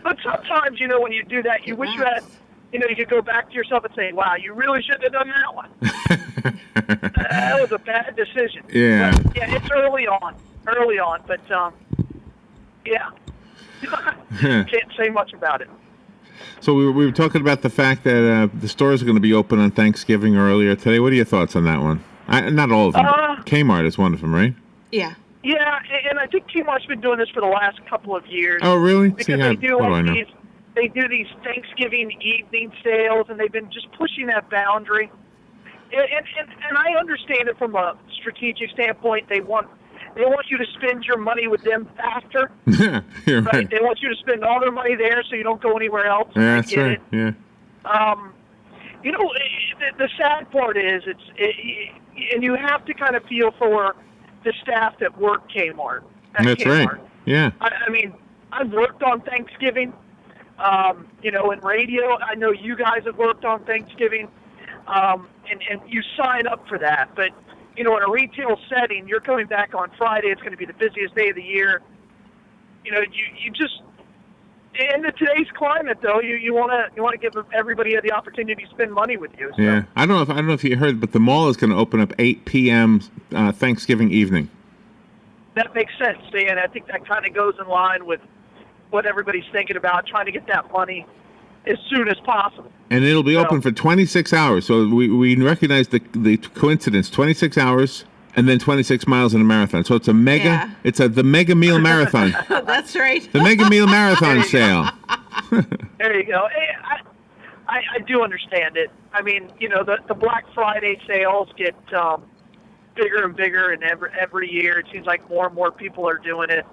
But sometimes, when you do that, you wish you had, you could go back to yourself and say, wow, you really shouldn't have done that one. That was a bad decision. Yeah. But, yeah, it's early on, but, yeah. Can't say much about it. So we were talking about the fact that the stores are going to be open on Thanksgiving earlier today. What are your thoughts on that one? Not all of them. Kmart is one of them, right? Yeah. Yeah, and I think Kmart's been doing this for the last couple of years. Oh, really? Because they do these Thanksgiving evening sales, and they've been just pushing that boundary. And I understand it from a strategic standpoint. They want you to spend your money with them faster. Yeah, you're right. They want you to spend all their money there so you don't go anywhere else. Yeah, that's right. Yeah. The sad part is and you have to kind of feel for the staff that work Kmart. That's right. Yeah. I mean, I've worked on Thanksgiving, in radio. I know you guys have worked on Thanksgiving, and you sign up for that. But, in a retail setting, you're coming back on Friday. It's going to be the busiest day of the year. You just, in today's climate, though, you want to give everybody the opportunity to spend money with you. So. Yeah, I don't know if you heard, but the mall is going to open up 8 p.m. Thanksgiving evening. That makes sense, Dan. I think that kind of goes in line with what everybody's thinking about, trying to get that money as soon as possible. And it'll be open for 26 hours. So we recognize the coincidence: 26 hours and then 26 miles in a marathon. So it's a mega. Yeah. It's the mega meal marathon. That's right. The mega meal marathon sale. There you go. Hey, I do understand it. I mean, the Black Friday sales get bigger and bigger, and every year it seems like more and more people are doing it.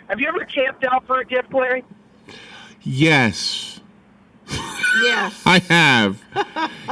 Have you ever camped out for a gift, Larry? Yes. Yes. I have.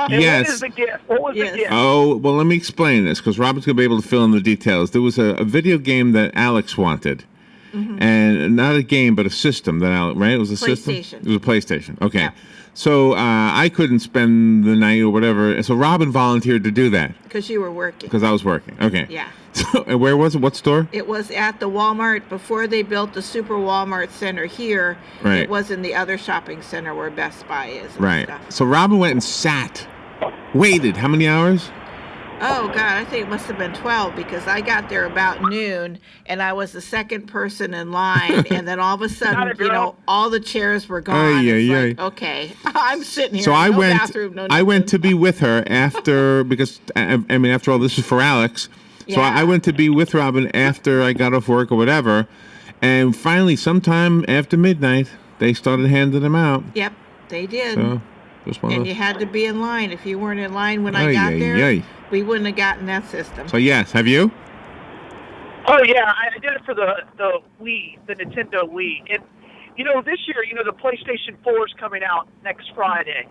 Yes. What is the gift? What was the gift? Oh, well, let me explain this, because Robert's going to be able to fill in the details. There was a video game that Alex wanted. Mm-hmm. And not a game, but a system that Alex, right? It was a system? It was a PlayStation. Okay. Yeah. So I couldn't spend the night or whatever. So Robin volunteered to do that. Because you were working. Because I was working. Okay. Yeah. So, and where was it? What store? It was at the Walmart before they built the Super Walmart Center here. Right. It was in the other shopping center where Best Buy is. And right. Stuff. So Robin went and waited. How many hours? Oh, God, I think it must have been 12 because I got there about noon and I was the second person in line. And then all of a sudden, all the chairs were gone. Like, okay, I'm sitting here. So I went. Bathroom, no I went to be with her after because after all, this is for Alex. So yeah. I went to be with Robin after I got off work or whatever, and finally, sometime after midnight, they started handing them out. Yep, they did. So, and you had to be in line. If you weren't in line when I got there, we wouldn't have gotten that system. So yes, have you? Oh yeah, I did it for the Wii, the Nintendo Wii. And this year, the PlayStation 4 is coming out next Friday.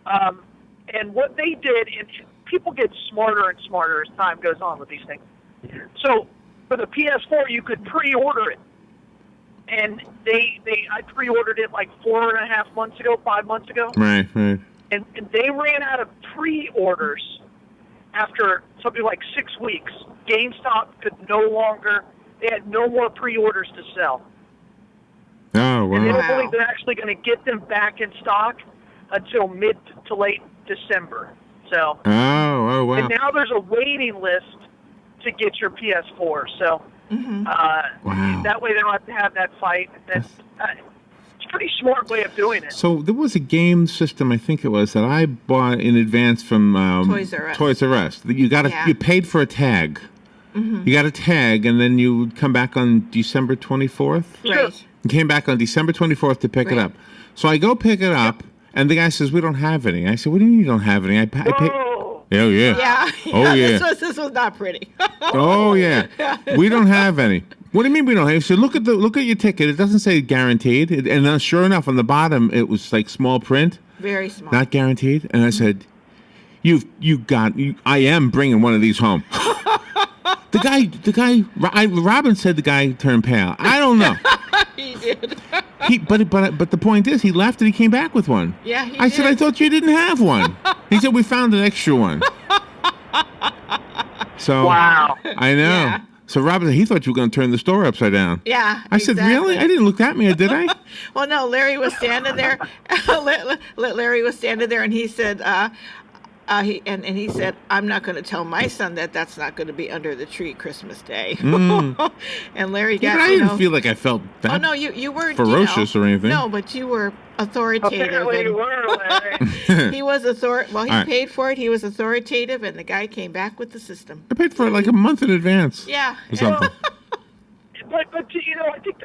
And what they did, and people get smarter and smarter as time goes on with these things. So for the PS4, you could pre-order it. And I pre-ordered it like 5 months ago. Right. And they ran out of pre-orders after something like 6 weeks. GameStop they had no more pre-orders to sell. Oh, wow. And they don't believe they're actually going to get them back in stock until mid to late December. So. Oh, wow. And now there's a waiting list to get your PS4. So. Mm-hmm. Wow. That way they don't have to have that fight. It's a pretty smart way of doing it. So there was a game system, I think it was, that I bought in advance from Toys R Us. You paid for a tag. Mm-hmm. You got a tag, and then you would come back on December 24th. Right. You came back on December 24th to pick it up. So I go pick it up, and the guy says, "We don't have any." I said, "What do you mean you don't have any?" I paid. Oh yeah. Yeah. Oh yeah. This was not pretty. Oh yeah. We don't have any. What do you mean we don't have? So look at your ticket. It doesn't say guaranteed. And then sure enough, on the bottom it was like small print. Very small. Not guaranteed. And I said, I am bringing one of these home. Robin said the guy turned pale. I don't know. He did. But the point is, he left and he came back with one. Yeah, he I said, I thought you didn't have one. He said, we found an extra one. So wow. I know. Yeah. So Robin, he thought you were going to turn the store upside down. Yeah, I said, really? I didn't look at me, did I? Well, no, Larry was standing there. Larry was standing there, and he said, he said, I'm not going to tell my son that that's not going to be under the tree Christmas Day. And Larry got, I didn't feel like I felt that. Oh, no, you weren't ferocious or anything. No, but you were authoritative. Apparently you were, Larry. He was Well, he paid for it. He was authoritative, and the guy came back with the system. I paid for it like a month in advance. Yeah. Or something. But I think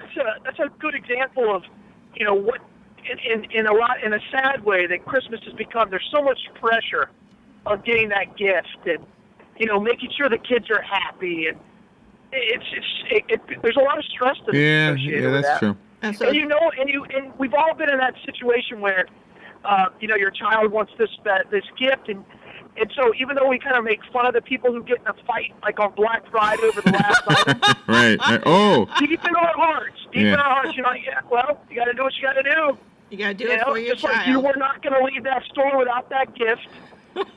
that's a good example of, what in a sad way that Christmas has become. There's so much pressure on getting that gift and making sure the kids are happy, and there's a lot of stress that's associated with that. True. And we've all been in that situation where your child wants this gift, and so even though we kind of make fun of the people who get in a fight like on Black Friday over the last item, right. Oh, deep in our hearts, you got to do what you got to do. You got to do it for your just child. Like you were not going to leave that store without that gift.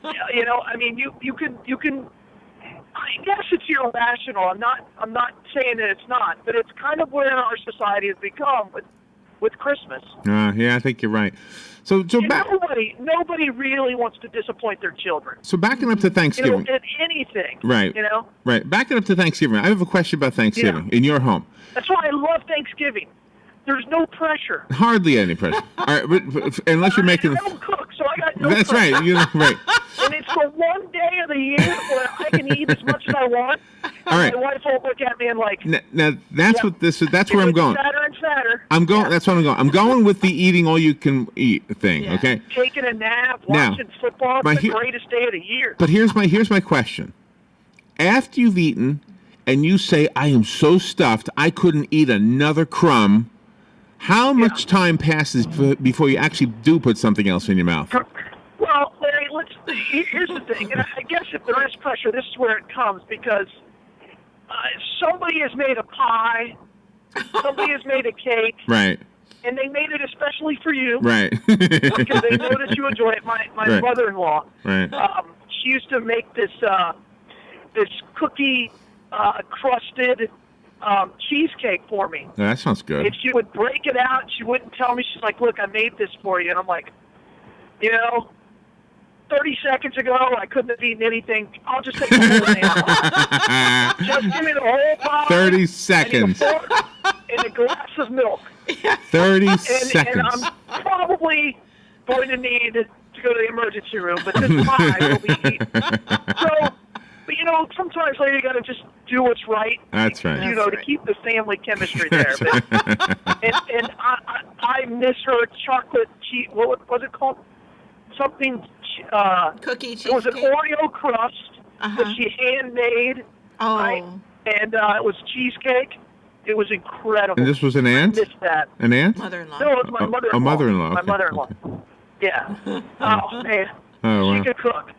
I mean, you can. I guess it's irrational. I'm not saying that it's not, but it's kind of where our society has become with Christmas. Yeah, I think you're right. So nobody really wants to disappoint their children. So backing up to Thanksgiving, at anything, right? Right. Backing up to Thanksgiving, I have a question about Thanksgiving in your home. That's why I love Thanksgiving. There's no pressure. Hardly any pressure. All right, but unless you're making. I don't cook, so I got no That's pressure. Right. Right. And it's the one day of the year where I can eat as much as I want. All right. My wife won't look at me and like. Now that's what this is. That's where I'm going. Fatter and fatter. I'm going. That's what I'm going. I'm going with the eating all you can eat thing. Yeah. Okay. Taking a nap, watching football. It's the greatest day of the year. But here's my question. After you've eaten, and you say, "I am so stuffed, I couldn't eat another crumb." How much time passes before you actually do put something else in your mouth? Well, Larry, here's the thing. And I guess if there is pressure, this is where it comes, because somebody has made a pie, somebody has made a cake. Right. And they made it especially for you. Right. Because they know that you enjoy it. My mother-in-law, right. She used to make this cookie crusted cheesecake for me. Oh, that sounds good. And she would break it out. She wouldn't tell me. She's like, "Look, I made this for you." And I'm like, 30 seconds ago, I couldn't have eaten anything. I'll just take the whole thing. Just give me the whole pie. 30 seconds. And a glass of milk. 30 seconds. And I'm probably going to need to go to the emergency room, but this pie will be eaten. So, but sometimes later you got to just do what's right. That's right. To keep the family chemistry there. But, and I miss her chocolate cheese. What was it called? Something. Cookie cheesecake. It was an Oreo crust that she handmade. Oh. Right? And it was cheesecake. It was incredible. And this was an aunt? I missed that. An aunt? Mother-in-law. No, it was my mother-in-law. A mother-in-law. Okay. My mother-in-law. Okay. Yeah. Oh, man. Oh, wow. She could cook.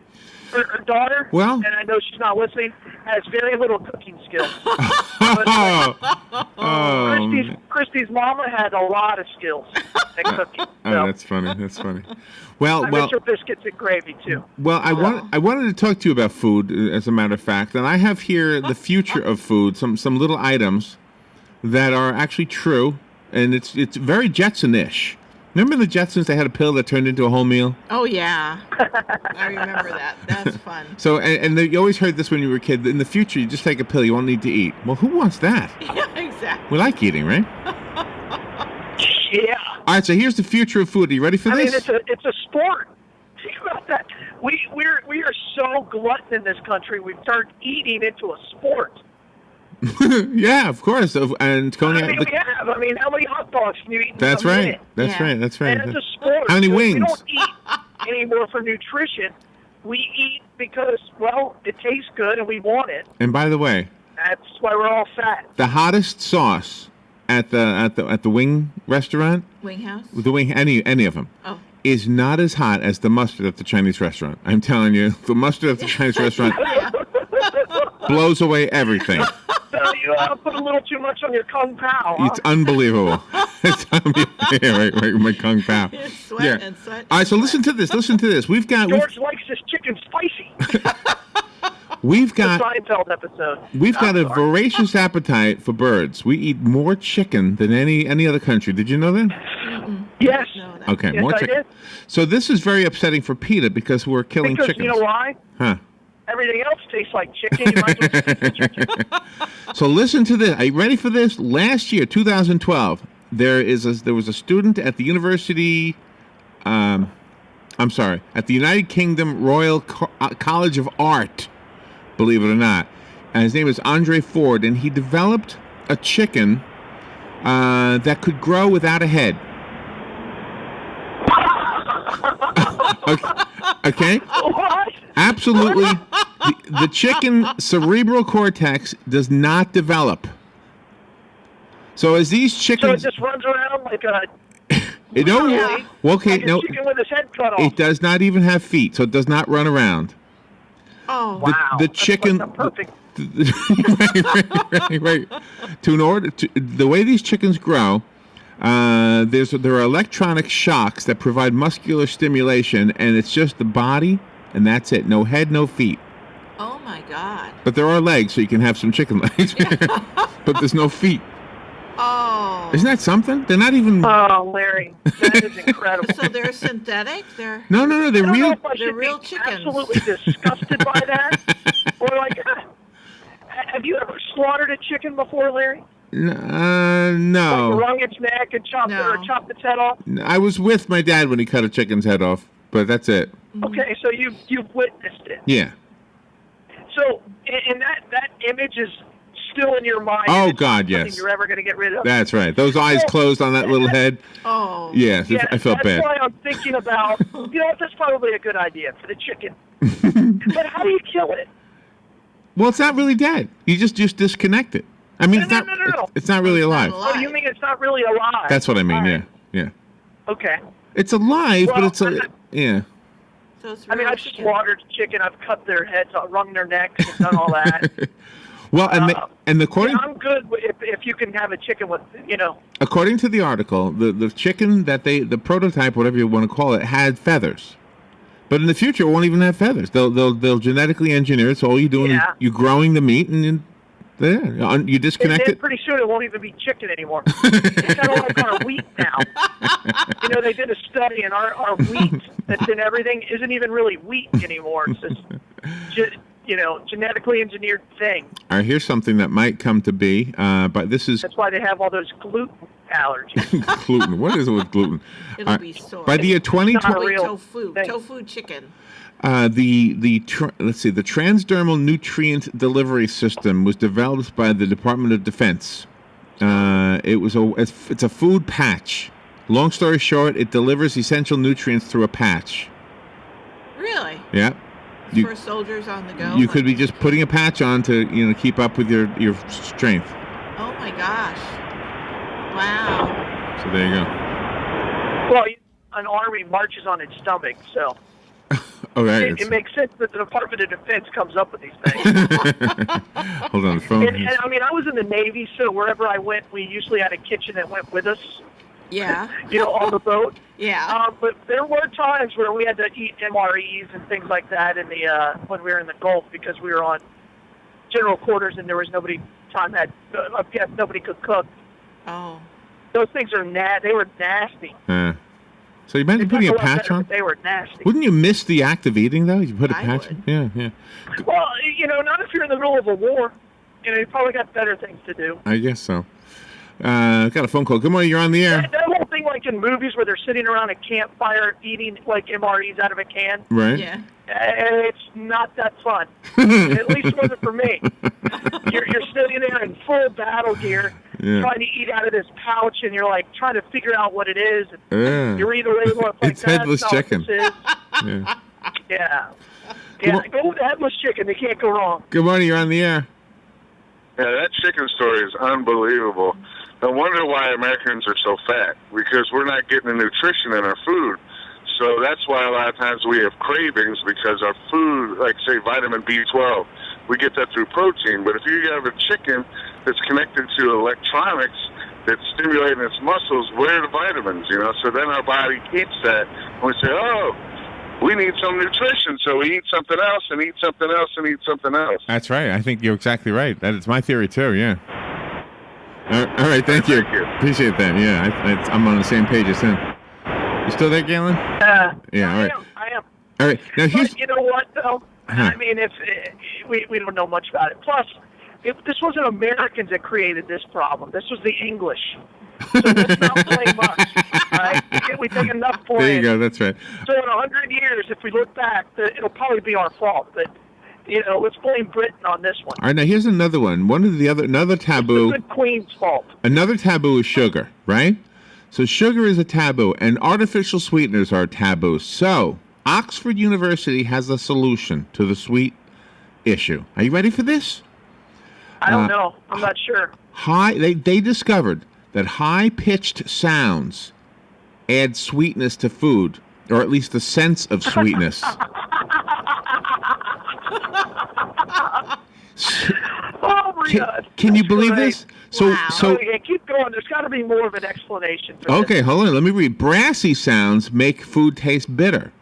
Her daughter, and I know she's not listening, has very little cooking skills. Christy's mama had a lot of skills at cooking. Oh, that's funny. That's funny. Well, I miss her biscuits and gravy too. Well, I wanted to talk to you about food, as a matter of fact, and I have here the future of food, some little items that are actually true, and it's very Jetson-ish. Remember the Jetsons? They had a pill that turned into a whole meal. Oh yeah, I remember that. That's fun. So, and you always heard this when you were a kid. In the future, you just take a pill. You won't need to eat. Well, who wants that? Yeah, exactly. We like eating, right? Yeah. All right. So here's the future of food. Are you ready for this? I mean, it's a sport. Think about that. We are so glutton in this country. We've turned eating into a sport. Yeah, of course. And Coney, we have. I mean, how many hot dogs can you eat? That's right. That's right. That's right. And it's a sport. How many wings? We don't eat anymore for nutrition. We eat because, well, it tastes good and we want it. And by the way, that's why we're all fat. The hottest sauce at the wing restaurant, Wing House, the wing, any of them, is not as hot as the mustard at the Chinese restaurant. I'm telling you, the mustard at the Chinese restaurant blows away everything. So you put a little too much on your Kung Pao. It's unbelievable. It's unbelievable. Right, my Kung Pao. Sweat. All right, so listen to this. We've got George likes his chicken spicy. We've got the Seinfeld episode. We've got a voracious appetite for birds. We eat more chicken than any other country. Did you know that? Yes. Okay, yes, more chicken. I did. So this is very upsetting for PETA because we're killing chickens. You know why? Huh. Everything else tastes like chicken. You might as well taste chicken. So listen to this. Are you ready for this? Last year, 2012, there was a student at the University. At the United Kingdom Royal College of Art, believe it or not. And his name is Andre Ford, and he developed a chicken that could grow without a head. Okay? What? Absolutely. The chicken cerebral cortex does not develop. So as these chickens... So it just runs around like a... It don't. Yeah. Well, okay, like no. a chicken with his head cut off. It does not even have feet, so it does not run around. Oh, wow. The chicken. That's like the perfect. right. The way these chickens grow, there are electronic shocks that provide muscular stimulation, and it's just the body, and that's it. No head, no feet. Oh my God. But there are legs, so you can have some chicken legs. But there's no feet. Oh. Isn't that something? They're not even. Oh, Larry, that is incredible. So they're synthetic? They're No, they're real. They're real chickens. Absolutely disgusted by that. Or like, have you ever slaughtered a chicken before, Larry? No. Like wrung its neck and chopped its head off? I was with my dad when he cut a chicken's head off, but that's it. Okay, so you've witnessed it. Yeah. So, and that image is still in your mind. Oh, it's God, not something yes. You're ever going to get rid of. That's right. Those eyes closed on that little head. Oh. Yeah, I felt bad. That's why I'm thinking about, that's probably a good idea for the chicken. But how do you kill it? Well, it's not really dead. You just disconnect it. I mean, No. it's not really alive. Oh, you mean it's not really alive? That's what I mean, All right. yeah. Okay. It's alive, Well, but yeah. So it's I've chicken. slaughtered chicken. I've cut their heads, I've wrung their necks, and done all that. Well, according I'm good if you can have a chicken with, According to the article, the chicken the prototype, whatever you want to call it, had feathers. But in the future, it won't even have feathers. They'll genetically engineer it. So all you're doing is you're growing the meat and you disconnect it. Pretty soon it won't even be chicken anymore. It's kind of like our wheat now. They did a study, and our wheat that's in everything isn't even really wheat anymore. It's this, genetically engineered thing. All right, here's something that might come to be, but this is... That's why they have all those gluten allergies. Gluten. What is it with gluten? It'll be sore. By the year 2020... Tofu chicken. The transdermal nutrient delivery system was developed by the Department of Defense. It's a food patch. Long story short, it delivers essential nutrients through a patch. Really? Yeah. For soldiers on the go. You could be just putting a patch on to keep up with your strength. Oh my gosh! Wow. So there you go. Well, an army marches on its stomach, so. Okay. It makes sense that the Department of Defense comes up with these things. Hold on, the phone. And I was in the Navy, so wherever I went, we usually had a kitchen that went with us. Yeah. On the boat. Yeah. But there were times where we had to eat MREs and things like that in the when we were in the Gulf because we were on general quarters and there was nobody nobody could cook. Oh. Those things are they were nasty. So you imagine putting a patch on? They were nasty. Wouldn't you miss the act of eating though? You put a patch on? Yeah. Well, not if you're in the middle of a war. You probably got better things to do. I guess so. Got a phone call. Good morning, you're on the air. That whole thing like in movies where they're sitting around a campfire eating like MREs out of a can. Right. Yeah. It's not that fun. At least it wasn't for me. You're sitting there in full battle gear, trying to eat out of this pouch, and you're like trying to figure out what it is. You read the label, it's like it's headless chicken. Yeah. Go with the headless chicken. They can't go wrong. Good morning, you're on the air. Yeah, that chicken story is unbelievable. No wonder why Americans are so fat, because we're not getting the nutrition in our food. So that's why a lot of times we have cravings, because our food, like, say, vitamin B12, we get that through protein. But if you have a chicken that's connected to electronics that's stimulating its muscles, where are the vitamins, So then our body eats that, and we say, oh, we need some nutrition, so we eat something else and eat something else and eat something else. That's right. I think you're exactly right. That is my theory too. Yeah. All right. Thank you. Appreciate that. Yeah, I'm on the same page as him. You still there, Galen? Yeah. All right. I am. All right. Now but you know what, though? I mean, if we don't know much about it. Plus, this wasn't Americans that created this problem. This was the English. So let's not blame us. Right? We take enough blame. There you go. That's right. So in 100 years, if we look back, it'll probably be our fault. But let's blame Britain on this one. All right. Now here's another one. Another taboo. It's the Queen's fault. Another taboo is sugar, right? So sugar is a taboo, and artificial sweeteners are a taboo. So Oxford University has a solution to the sweet issue. Are you ready for this? I don't know. I'm not sure. They discovered that high-pitched sounds add sweetness to food, or at least a sense of sweetness. Oh my God! Can you believe this? So keep going. There's got to be more of an explanation for okay, this. Hold on. Let me read. Brassy sounds make food taste bitter.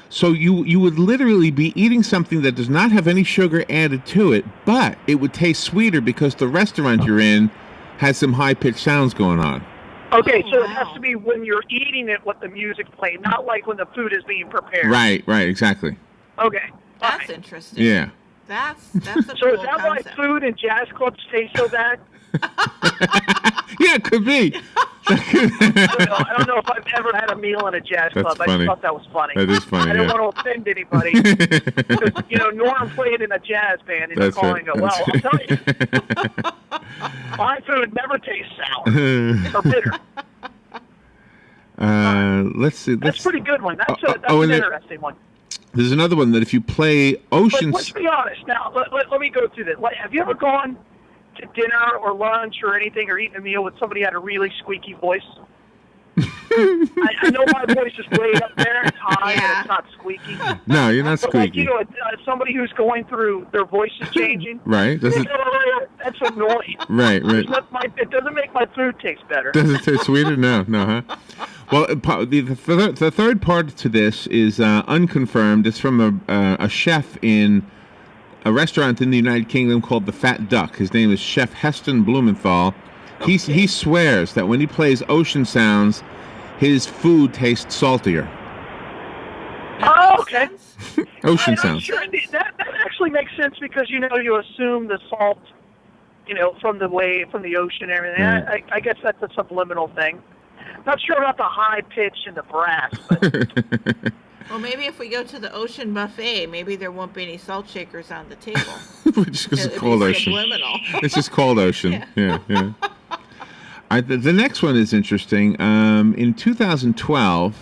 So you would literally be eating something that does not have any sugar added to it, but it would taste sweeter because the restaurant you're in has some high-pitched sounds going on. Okay, so it has to be when you're eating it with the music playing, not like when the food is being prepared. Right, exactly. Okay. That's interesting. Yeah. That's a cool So is that concept. why food and jazz clubs taste so bad? Yeah, it could be. I don't know if I've ever had a meal in a jazz club. Funny. I just thought that was funny. That is funny. I don't want to offend anybody. Because, Norm played in a jazz band, and you're calling it. Well, I'll tell you, my food never tastes sour or bitter. Let's see. That's a pretty good one. That's an interesting one. There's another one that if you play Oceans... But let's be honest. Now, let me go through this. Have you ever gone to dinner or lunch or anything or eaten a meal with somebody who had a really squeaky voice? I know my voice is way up there. It's high, and it's not squeaky. No, you're not squeaky. But somebody who's going through, their voice is changing. Right. That's annoying. Right. It doesn't make my food taste better. Does it taste sweeter? No, huh? Well, the third part to this is unconfirmed. It's from a chef in a restaurant in the United Kingdom called the Fat Duck. His name is Chef Heston Blumenthal. He swears that when he plays ocean sounds, his food tastes saltier. Oh, okay. Ocean sounds. Sure, that actually makes sense because you assume the salt, from the ocean and everything. Right. I guess that's a subliminal thing. Not sure about the high pitch and the brass, but well, maybe if we go to the ocean buffet, maybe there won't be any salt shakers on the table. Just because it's called ocean. It's just called ocean. Yeah. The next one is interesting. In 2012,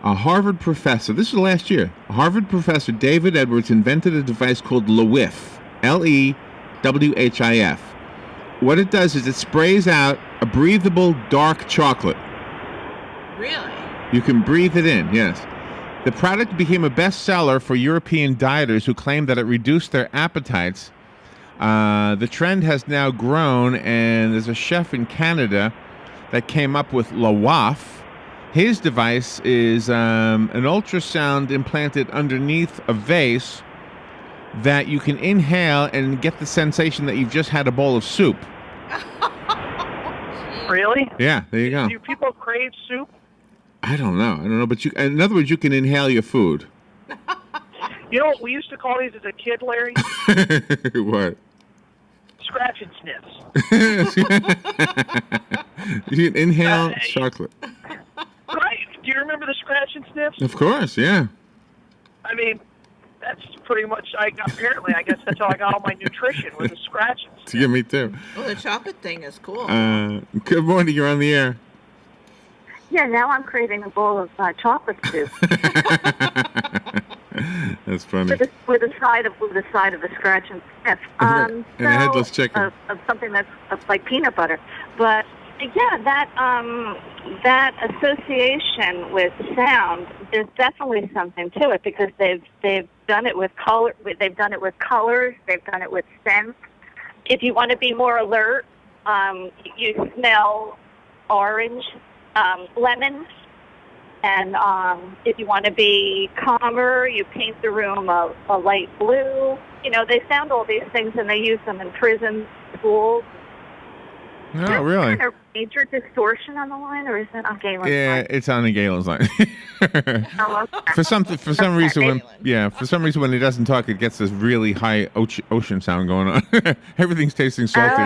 a Harvard professor, this was last year, a Harvard professor, David Edwards, invented a device called LEWHIF, LEWHIF. What it does is it sprays out a breathable dark chocolate. Really? You can breathe it in, yes. The product became a bestseller for European dieters who claimed that it reduced their appetites. The trend has now grown, and there's a chef in Canada that came up with LEWHIF. His device is an ultrasound implanted underneath a vase that you can inhale and get the sensation that you've just had a bowl of soup. Really? Yeah, there you go. Do people crave soup? I don't know, but in other words, you can inhale your food. You know what we used to call these as a kid, Larry? What? Scratch and sniffs. You can inhale chocolate. Right. Do you remember the scratch and sniffs? Of course, yeah. I mean, that's pretty much, I guess that's how I got all my nutrition, was the scratches. Yeah, me too. Well, the chocolate thing is cool. Good morning, you're on the air. Yeah, now I'm craving a bowl of chocolate soup. That's funny. With a side of the scratch and sniff. And a headless chicken. Of something that's like peanut butter. But yeah, that association with sound, there's definitely something to it because they've done it with color. They've done it with colors. They've done it with scents. If you want to be more alert, you smell orange, lemon. And if you want to be calmer, you paint the room a light blue. You know, they found all these things, and they use them in prisons, schools. Oh, really? Is there major distortion on the line, or is it on Galen's line? Yeah, it's on the Galen's line. Oh, okay. For some reason, when he doesn't talk, it gets this really high ocean sound going on. Everything's tasting salty.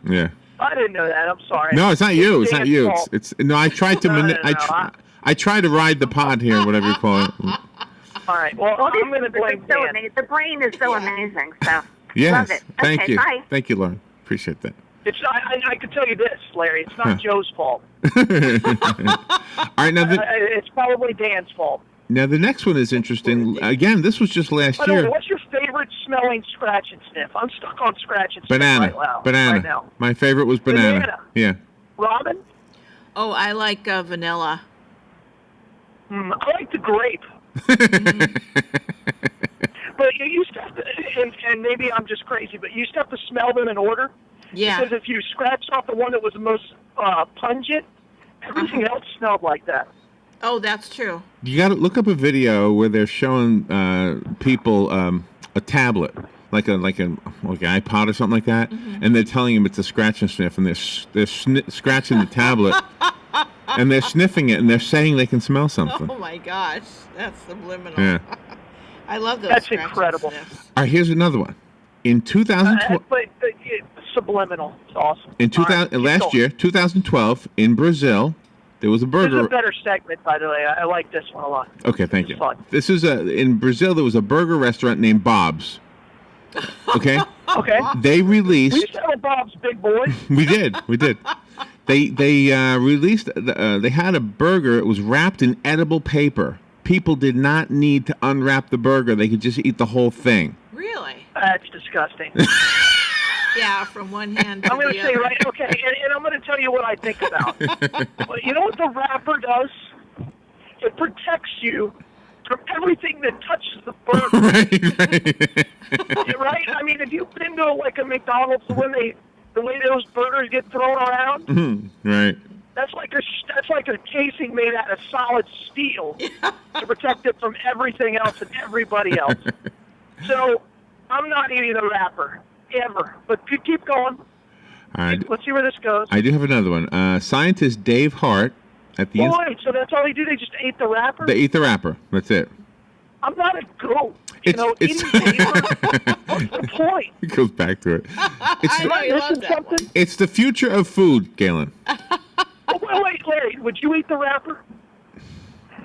Yeah. I didn't know that. I'm sorry. No, it's not you. It's not you. It's no. I tried to. I try to ride the pod here, whatever you call it. All right. Well, I'm going to blame Dan. The brain is so amazing. So yes. love it. Thank you. Bye. Thank you, Lauren. Appreciate that. I can tell you this, Larry. It's not Joe's fault. All right, now it's probably Dan's fault. Now the next one is interesting. Again, this was just last year. What's your favorite smelling scratch and sniff? I'm stuck on scratch and sniff banana. right now. My favorite was banana. Yeah. Robin? Oh, I like vanilla. I like the grape. But you used to have to, and maybe I'm just crazy, but you used to have to smell them in order. Yeah. Because if you scratched off the one that was the most pungent, everything else smelled like that. Oh, that's true. You got to look up a video where they're showing people a tablet, like an iPod or something like that, and they're telling them it's a scratch and sniff, and they're scratching the tablet, and they're sniffing it, and they're saying they can smell something. Oh my gosh, that's subliminal. Yeah. I love those. That's incredible. All right, here's another one. In 2012, but subliminal. It's awesome. In last year, 2012, in Brazil, there was a burger. This is a better segment, by the way. I like this one a lot. Okay, thank you. Fun. This is in Brazil. There was a burger restaurant named Bob's. Okay. Okay. They released. We used to have a Bob's, big boy. We did. They released. They had a burger. It was wrapped in edible paper. People did not need to unwrap the burger. They could just eat the whole thing. Really? That's disgusting. Yeah, from one hand to I'm going the to say, other. right, okay, and I'm going to tell you what I think about. Well, you know what the wrapper does? It protects you from everything that touches the burger. Right. Right? I mean, if you've been to like a McDonald's, the way those burgers get thrown around, Right. that's like a casing made out of solid steel to protect it from everything else and everybody else. So I'm not eating the wrapper ever. But keep going. All right. Let's see where this goes. I do have another one. Scientist Dave Hart at the. Wait, so that's all they do? They just ate the wrapper? They eat the wrapper. That's it. I'm not a goat. It's Eating paper. What's the point? It goes back to it. I know you love that one. It's the future of food, Galen. Wait, Larry, would you eat the wrapper?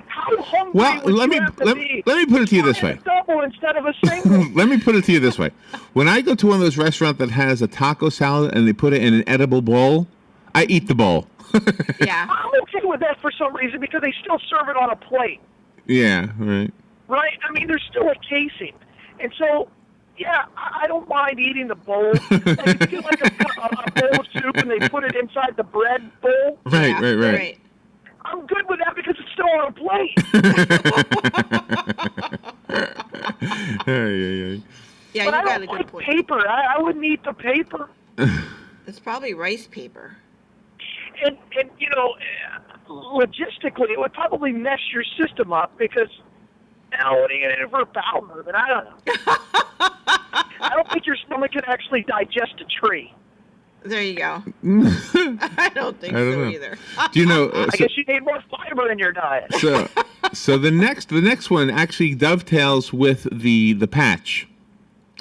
How hungry Well, would let you me have to be? let me put it to you this Why way. a double instead of a single? Let me put it to you this way. When I go to one of those restaurants that has a taco salad and they put it in an edible bowl, I eat the bowl. Yeah. I'm okay with that for some reason because they still serve it on a plate, Yeah, right. right? I mean, there's still a casing. And so, yeah, I don't mind eating the bowl. Like if you get like a bowl of soup and they put it inside the bread bowl, Right, right. I'm good with that because it's still on a plate. Yeah, But you I got don't a good like point. paper. I wouldn't eat the paper. It's probably rice paper. And logistically, it would probably mess your system up because now what are you going to do for a bowel movement? I don't know. I don't think your stomach can actually digest a tree. There you go. I don't think so know. either. Do you know? I guess you need more fiber in your diet. So the next one actually dovetails with the patch.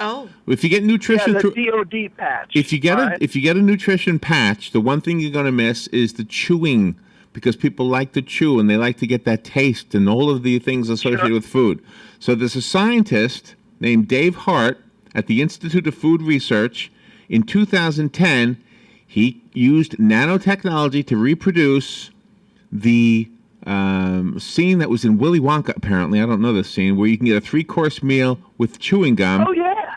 Oh. If you get nutrition Yeah, through the DOD patch. if you get right? if you get a nutrition patch, the one thing you're going to miss is the chewing because people like to chew and they like to get that taste and all of the things associated with food. So there's a scientist named Dave Hart at the Institute of Food Research. In 2010, he used nanotechnology to reproduce the scene that was in Willy Wonka, apparently. I don't know this scene, where you can get a 3-course meal with chewing gum. Oh, yeah.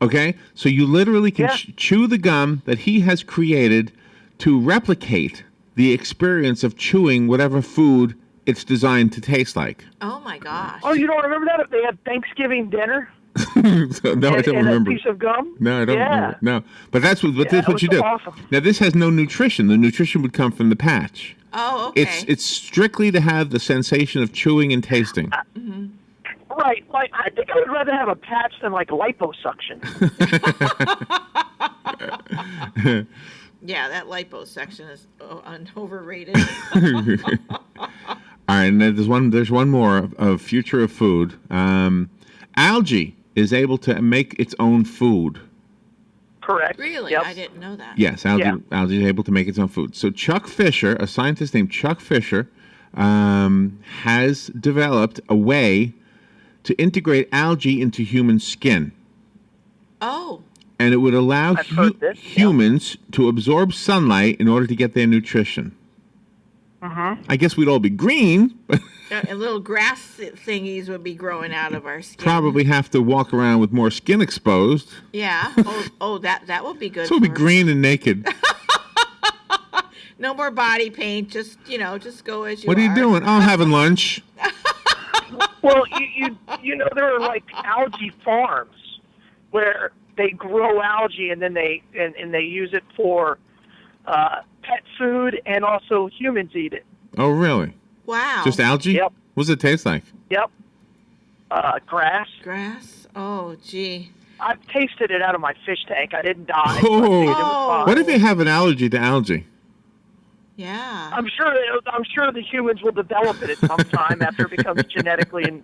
Okay? So you literally can chew the gum that he has created to replicate the experience of chewing whatever food it's designed to taste like. Oh, my gosh. Oh, you don't remember that? If they had Thanksgiving dinner? So, no, I don't remember. A piece of gum? No, I don't remember. No, but that's what you do. Awesome. Now, this has no nutrition. The nutrition would come from the patch. Oh, okay. It's strictly to have the sensation of chewing and tasting. Right. Like, I think I would rather have a patch than like liposuction. Yeah, that liposuction is overrated. All right, and there's one more of future of food. Algae is able to make its own food. Correct. Really? Yep. I didn't know that. Yes, algae is able to make its own food. So Chuck Fisher, a scientist named Chuck Fisher, has developed a way to integrate algae into human skin. Oh. And it would allow humans to absorb sunlight in order to get their nutrition. I guess we'd all be green. And little grass thingies would be growing out of our skin. Probably have to walk around with more skin exposed. Yeah. That would be good. So we'll be green and naked. No more body paint. Just go as you are. What are you doing? Oh, having lunch. Well, you know there are like algae farms where they grow algae and then they use it for pet food, and also humans eat it. Oh, really? Wow. Just algae? Yep. What does it taste like? Yep. Grass. Grass? Oh, gee. I've tasted it out of my fish tank. I didn't die. Oh. What if you have an allergy to algae? Yeah. I'm sure the humans will develop it at some time after it becomes genetically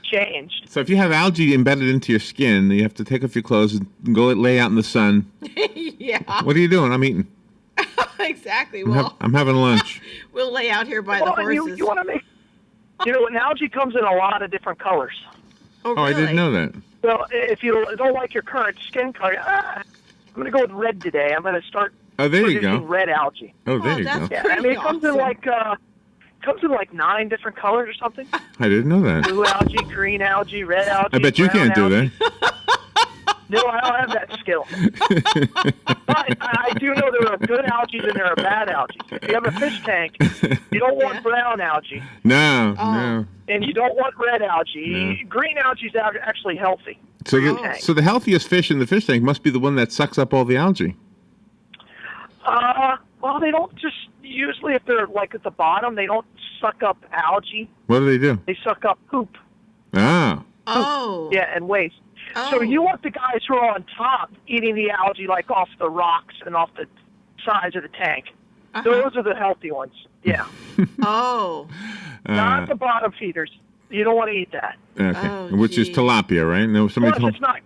changed. So if you have algae embedded into your skin, you have to take off your clothes and go lay out in the sun. Yeah. What are you doing? I'm eating. Exactly. I'm having lunch. We'll lay out here by the horses. You want to make... an algae comes in a lot of different colors. Oh, really? I didn't know that. So if you don't like your current skin color, I'm going to go with red today. I'm going to start producing red algae. Oh, there you go. Yeah, it comes in like 9 different colors or something. I didn't know that. Blue algae, green algae, red algae. I bet you can't do that. No, I don't have that skill. But I do know there are good algae and there are bad algae. If you have a fish tank, you don't want brown algae. No. And you don't want red algae. No. Green algae is actually healthy. So the healthiest fish in the fish tank must be the one that sucks up all the algae. Well, they don't just, usually if they're like at the bottom, they don't suck up algae. What do? They suck up poop. Oh. Yeah, and waste. Oh. So you want the guys who are on top eating the algae like off the rocks and off the sides of the tank. Those are the healthy ones. Yeah. Oh. Not the bottom feeders. You don't want to eat that. Okay. Which is tilapia, right? No, it's not.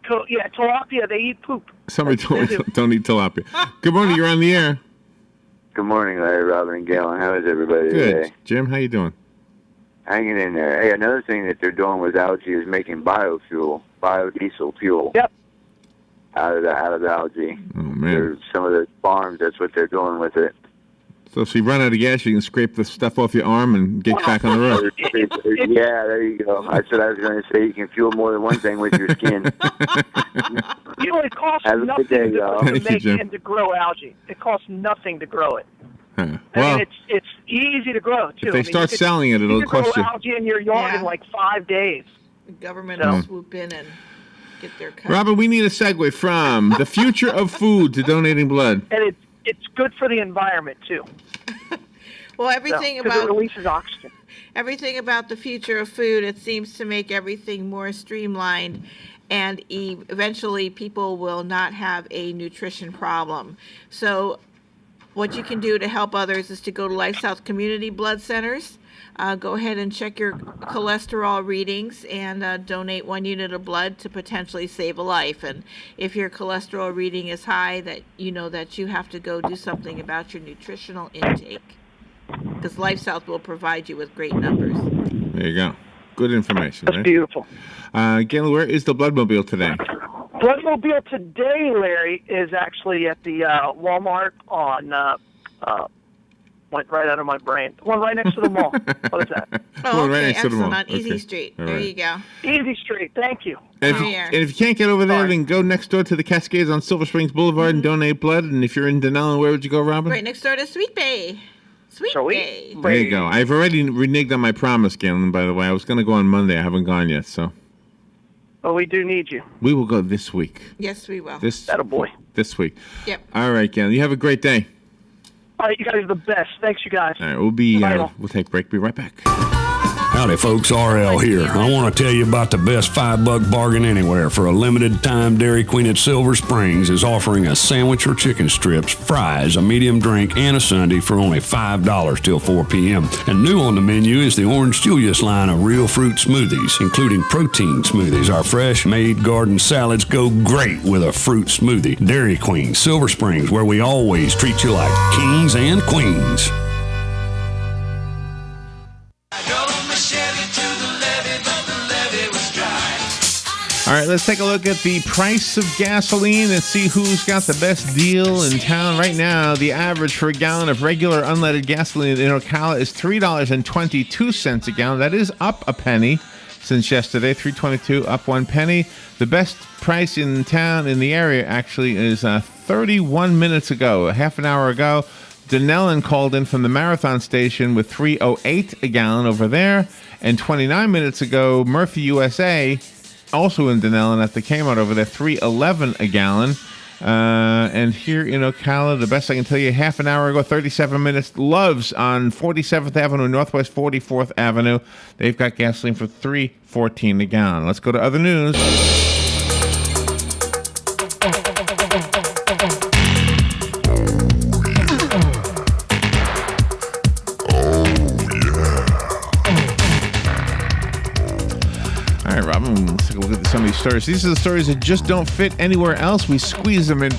Tilapia. They eat poop. Somebody don't eat tilapia. Good morning. You're on the air. Good morning, Larry, Robin, and Galen. How is everybody today? Jim, how you doing? Hanging in there. Hey, another thing that they're doing with algae is making biodiesel fuel. Yep. Out of algae. Oh man. There's some of the farms. That's what they're doing with it. So if you run out of gas, you can scrape the stuff off your arm and get back on the road. Yeah, there you go. That's what I was going to say. You can fuel more than one thing with your skin. It costs nothing to make and to grow algae. It costs nothing to grow it. Well, I mean, it's easy to grow too. If they start selling it, it'll cost you. You can grow algae in your yard in like 5 days. The government will swoop in and get their cut. Robin, we need a segue from the future of food to donating blood. And it's good for the environment too. Well, everything because it releases oxygen. Everything about the future of food, it seems to make everything more streamlined, and eventually people will not have a nutrition problem. So what you can do to help others is to go to Life South Community Blood Centers. Go ahead and check your cholesterol readings and donate 1 unit of blood to potentially save a life. And if your cholesterol reading is high, that you know that you have to go do something about your nutritional intake, because Life South will provide you with great numbers. There you go. Good information. That's beautiful. Galen, where is the Bloodmobile today? Bloodmobile today, Larry, is actually at the Walmart on... went right out of my brain. The one right next to the mall. What is that? Oh, okay, right next to the mall. On Easy Street. All there you go. Easy Street. Thank you. And if you can't get over there, then go next door to the Cascades on Silver Springs Boulevard and donate blood. And if you're in Denellen, where would you go, Robin? Right next door to Sweet Bay. Sweet Bay. There you go. I've already reneged on my promise, Galen, by the way. I was going to go on Monday. I haven't gone yet, so. Well, we do need you. We will go this week. Yes, we will. Attaboy. This week. Yep. All right, Galen. You have a great day. All right, you guys are the best. Thanks, you guys. All right, we'll take a break. Be right back. Howdy, folks. RL here. I want to tell you about the best $5 bargain anywhere. For a limited time, Dairy Queen at Silver Springs is offering a sandwich or chicken strips, fries, a medium drink, and a sundae for only $5 till 4 p.m. And new on the menu is the Orange Julius line of real fruit smoothies, including protein smoothies. Our fresh-made garden salads go great with a fruit smoothie. Dairy Queen, Silver Springs, where we always treat you like kings and queens. All right, let's take a look at the price of gasoline and see who's got the best deal in town. Right now, the average for a gallon of regular unleaded gasoline in Ocala is $3.22 a gallon. That is up a penny since yesterday, $3.22, up 1 penny. The best price in town, in the area, actually, is 31 minutes ago, a half an hour ago. Denellen called in from the Marathon station with $3.08 a gallon over there. And 29 minutes ago, Murphy, USA, also in Denellen at the Kmart over there, $3.11 a gallon. And here in Ocala, the best I can tell you, half an hour ago, 37 minutes, Love's on 47th Avenue, Northwest 44th Avenue. They've got gasoline for $3.14 a gallon. Let's go to other news. Robin, let's take a look at some of these stories. These are the stories that just don't fit anywhere else. We squeeze them in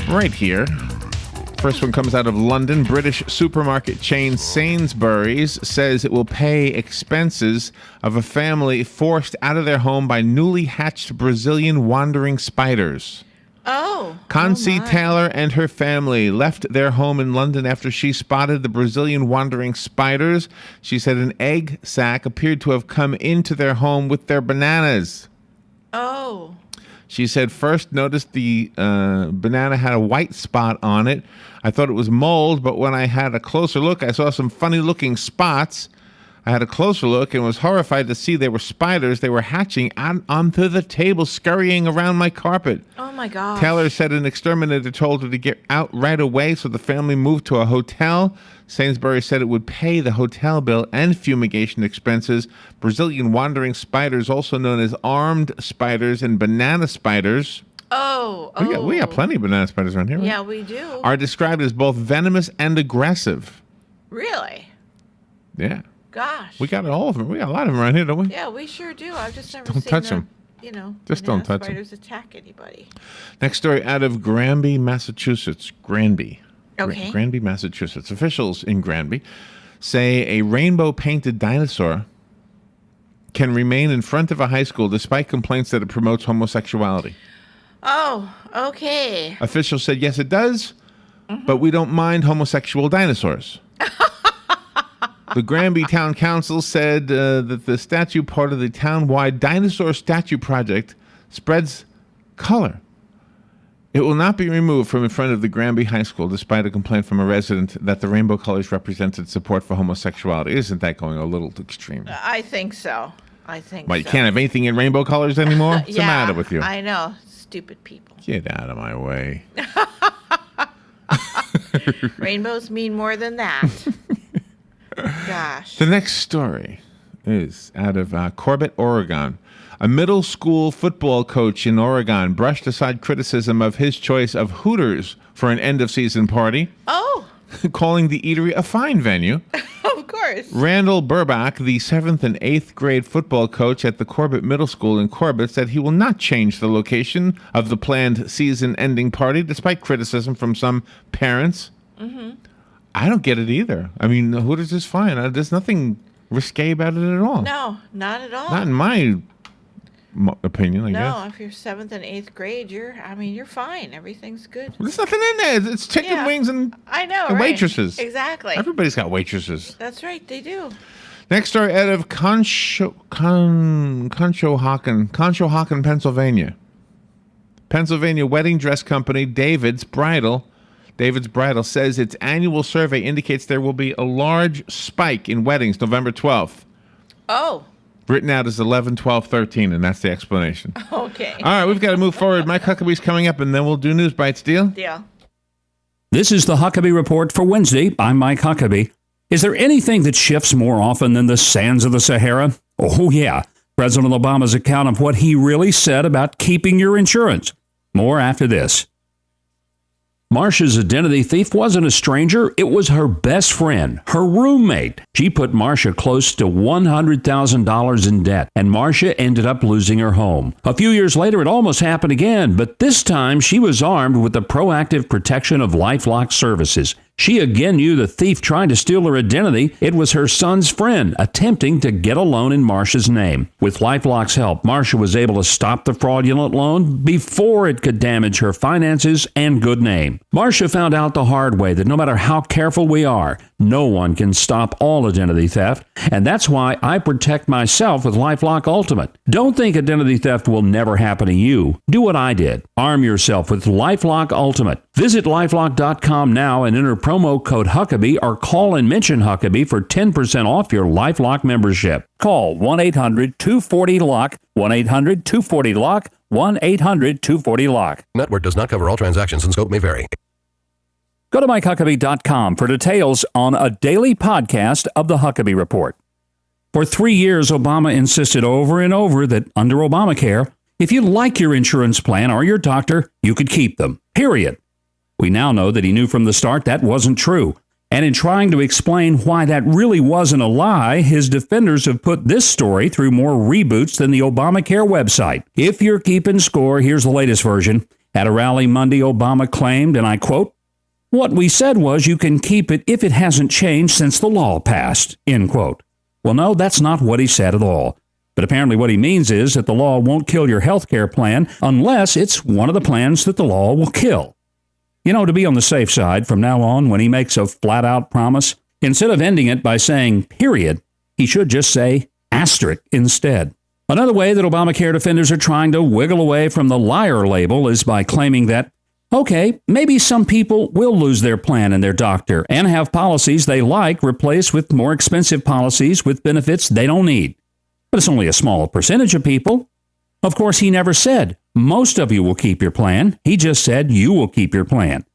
right here. First one comes out of London. British supermarket chain Sainsbury's says it will pay expenses of a family forced out of their home by newly hatched Brazilian wandering spiders. Oh. Concy Taylor and her family left their home in London after she spotted the Brazilian wandering spiders. She said an egg sac appeared to have come into their home with their bananas. Oh. She said first noticed the banana had a white spot on it. I thought it was mold, but when I had a closer look, I saw some funny looking spots. I had a closer look and was horrified to see they were spiders. They were hatching onto the table, scurrying around my carpet. Oh, my gosh. Taylor said an exterminator told her to get out right away, so the family moved to a hotel. Sainsbury's said it would pay the hotel bill and fumigation expenses. Brazilian wandering spiders, also known as armed spiders and banana spiders. Oh. We got plenty of banana spiders around here, right? Yeah, we do. Are described as both venomous and aggressive. Really? Yeah. Gosh. We got all of them. We got a lot of them around here, don't we? Yeah, we sure do. I've just never don't seen touch them. Just don't touch them. Spiders attack anybody. Next story out of Granby, Massachusetts. Granby. Okay. Granby, Massachusetts. Officials in Granby say a rainbow-painted dinosaur can remain in front of a high school despite complaints that it promotes homosexuality. Oh, okay. Officials said, yes, it does, but we don't mind homosexual dinosaurs. The Granby Town Council said that the statue, part of the town-wide dinosaur statue project, spreads color. It will not be removed from in front of the Granby High School, despite a complaint from a resident that the rainbow colors represented support for homosexuality. Isn't that going a little extreme? I think so. You can't have anything in rainbow colors anymore? What's the matter with you? I know. Stupid people. Get out of my way. Rainbows mean more than that. Gosh. The next story is out of Corbett, Oregon. A middle school football coach in Oregon brushed aside criticism of his choice of Hooters for an end-of-season party. Oh. Calling the eatery a fine venue. Of course. Randall Burbach, the 7th and 8th grade football coach at the Corbett Middle School in Corbett, said he will not change the location of the planned season-ending party, despite criticism from some parents. Mm-hmm. I don't get it either. I mean, Hooters is fine. There's nothing risque about it at all. No, not at all. Not in my opinion, I guess. No, if you're 7th and 8th grade, you're fine. Everything's good. There's nothing in there. It's chicken wings and I know, and right? waitresses. Exactly. Everybody's got waitresses. That's right, they do. Next story out of Conshohocken, Pennsylvania. Pennsylvania wedding dress company David's Bridal says its annual survey indicates there will be a large spike in weddings November 12th. Oh. Written out as 11, 12, 13, and that's the explanation. Okay. All right, we've got to move forward. Mike Huckabee's coming up, and then we'll do News Bites. Deal? Yeah. This is the Huckabee Report for Wednesday. I'm Mike Huckabee. Is there anything that shifts more often than the sands of the Sahara? Oh, yeah. President Obama's account of what he really said about keeping your insurance. More after this. Marsha's identity thief wasn't a stranger. It was her best friend, her roommate. She put Marsha close to $100,000 in debt, and Marsha ended up losing her home. A few years later, it almost happened again, but this time she was armed with the proactive protection of LifeLock services. She again knew the thief trying to steal her identity. It was her son's friend attempting to get a loan in Marsha's name. With LifeLock's help, Marsha was able to stop the fraudulent loan before it could damage her finances and good name. Marsha found out the hard way that no matter how careful we are, no one can stop all identity theft, and that's why I protect myself with LifeLock Ultimate. Don't think identity theft will never happen to you. Do what I did. Arm yourself with LifeLock Ultimate. Visit LifeLock.com now and enter promo code Huckabee or call and mention Huckabee for 10% off your LifeLock membership. Call 1-800-240-LOCK, 1-800-240-LOCK, 1-800-240-LOCK. Network does not cover all transactions and scope may vary. Go to MikeHuckabee.com for details on a daily podcast of the Huckabee Report. For 3 years, Obama insisted over and over that under Obamacare, if you like your insurance plan or your doctor, you could keep them, period. We now know that he knew from the start that wasn't true. And in trying to explain why that really wasn't a lie, his defenders have put this story through more reboots than the Obamacare website. If you're keeping score, here's the latest version. At a rally Monday, Obama claimed, and I quote, "What we said was you can keep it if it hasn't changed since the law passed," end quote. Well, no, that's not what he said at all. But apparently what he means is that the law won't kill your health care plan unless it's one of the plans that the law will kill. You know, to be on the safe side, from now on, when he makes a flat-out promise, instead of ending it by saying period, he should just say asterisk instead. Another way that Obamacare defenders are trying to wiggle away from the liar label is by claiming that, okay, maybe some people will lose their plan and their doctor and have policies they like replaced with more expensive policies with benefits they don't need. But it's only a small percentage of people. Of course, he never said, most of you will keep your plan. He just said, you will keep your plan.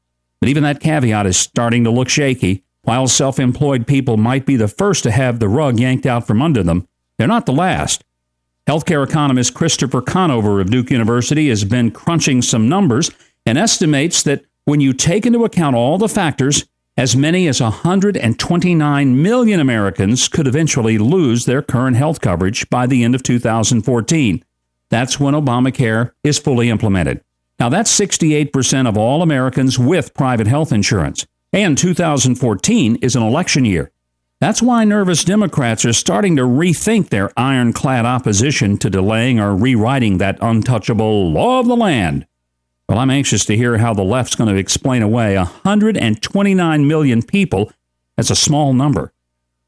But even that caveat is starting to look shaky. While self-employed people might be the first to have the rug yanked out from under them, they're not the last. Healthcare economist Christopher Conover of Duke University has been crunching some numbers and estimates that when you take into account all the factors, as many as 129 million Americans could eventually lose their current health coverage by the end of 2014. That's when Obamacare is fully implemented. Now, that's 68% of all Americans with private health insurance. And 2014 is an election year. That's why nervous Democrats are starting to rethink their ironclad opposition to delaying or rewriting that untouchable law of the land. Well, I'm anxious to hear how the left's going to explain away 129 million people as a small number.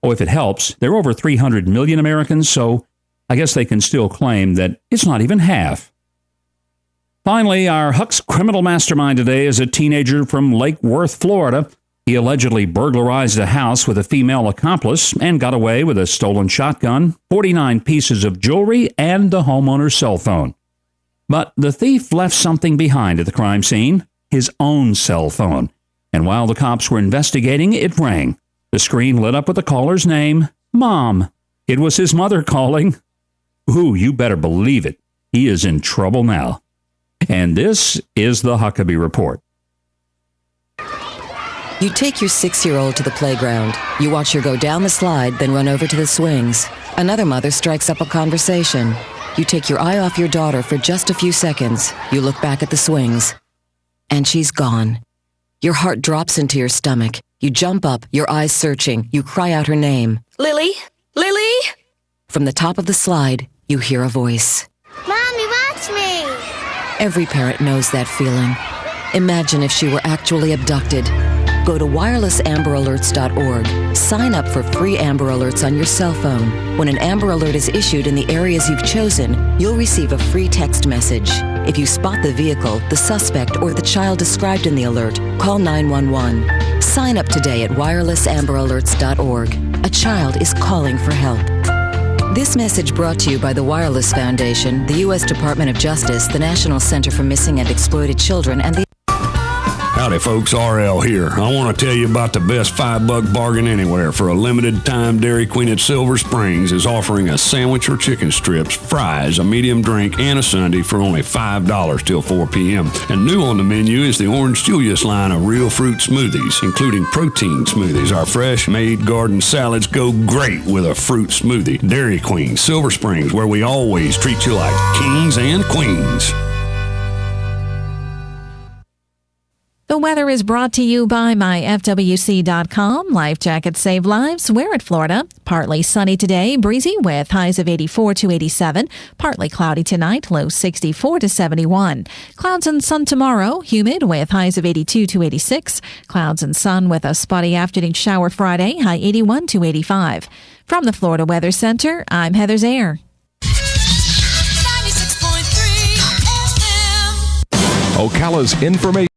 Oh, if it helps, there are over 300 million Americans, so I guess they can still claim that it's not even half. Finally, our Huck's criminal mastermind today is a teenager from Lake Worth, Florida. He allegedly burglarized a house with a female accomplice and got away with a stolen shotgun, 49 pieces of jewelry, and the homeowner's cell phone. But the thief left something behind at the crime scene, his own cell phone. And while the cops were investigating, it rang. The screen lit up with the caller's name, Mom. It was his mother calling. Ooh, you better believe it. He is in trouble now. And this is the Huckabee Report. You take your 6-year-old to the playground. You watch her go down the slide, then run over to the swings. Another mother strikes up a conversation. You take your eye off your daughter for just a few seconds. You look back at the swings. And she's gone. Your heart drops into your stomach. You jump up, your eyes searching. You cry out her name. Lily? Lily? From the top of the slide, you hear a voice. Mommy, watch me! Every parent knows that feeling. Imagine if she were actually abducted. Go to wirelessamberAlerts.org. Sign up for free Amber Alerts on your cell phone. When an Amber Alert is issued in the areas you've chosen, you'll receive a free text message. If you spot the vehicle, the suspect, or the child described in the alert, call 911. Sign up today at wirelessamberAlerts.org. A child is calling for help. This message brought to you by the Wireless Foundation, the U.S. Department of Justice, the National Center for Missing and Exploited Children, and the... Howdy folks, RL here. I want to tell you about the best $5 bargain anywhere. For a limited time, Dairy Queen at Silver Springs is offering a sandwich or chicken strips, fries, a medium drink, and a sundae for only $5 till 4 p.m. And new on the menu is the Orange Julius line of real fruit smoothies, including protein smoothies. Our fresh-made garden salads go great with a fruit smoothie. Dairy Queen, Silver Springs, where we always treat you like kings and queens. The weather is brought to you by myfwc.com. Life jackets save lives. Wear it, Florida. Partly sunny today, breezy with highs of 84 to 87. Partly cloudy tonight, low 64 to 71. Clouds and sun tomorrow, humid with highs of 82 to 86. Clouds and sun with a spotty afternoon shower Friday, high 81 to 85. From the Florida Weather Center, I'm Heather Zayer. 96.3 FM. Ocala's information.